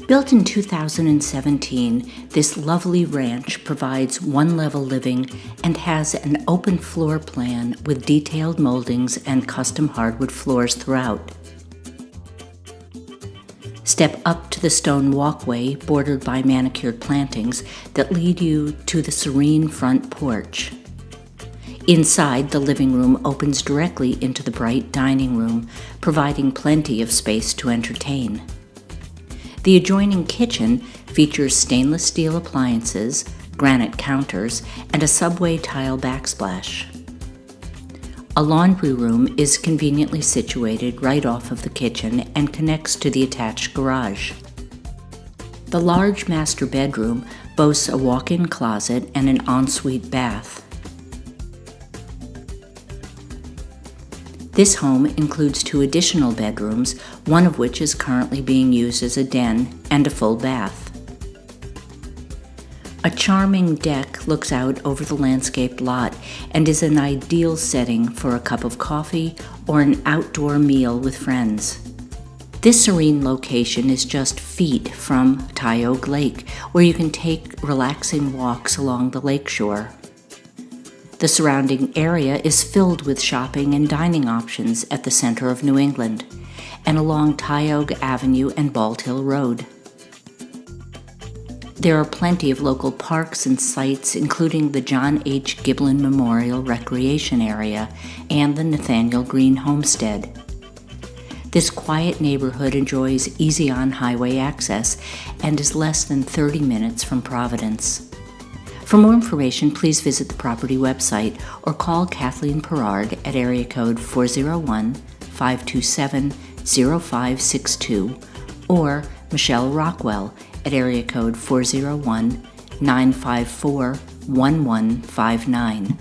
Built in 2017, this lovely ranch provides one-level living and has an open floor plan with detailed moldings and custom hardwood floors throughout. Step up to the stone walkway bordered by manicured plantings that lead you to the serene front porch. Inside, the living room opens directly into the bright dining room, providing plenty of space to entertain. The adjoining kitchen features stainless steel appliances, granite counters, and a subway tile backsplash. A laundry room is conveniently situated right off of the kitchen and connects to the attached garage. The large master bedroom boasts a walk-in closet and an ensuite bath. This home includes 2 additional bedrooms, one of which is currently being used as a den, and a full bath. A charming deck looks out over the landscaped lot and is an ideal setting for a cup of coffee or an outdoor meal with friends. This serene location is just feet from Tioga Lake, where you can take relaxing walks along the lakeshore. The surrounding area is filled with shopping and dining options at the center of New England and along Tioga Avenue and Bald Hill Road. There are plenty of local parks and sites, including the John H. Giblin Memorial Recreation Area and the Nathaniel Green Homestead. This quiet neighborhood enjoys easy on-highway access and is less than 30 minutes from Providence. For more information, please visit the property website or call Kathleen Perard at area code 401-527-0562 or Michelle Rockwell at area code 401-954-1159.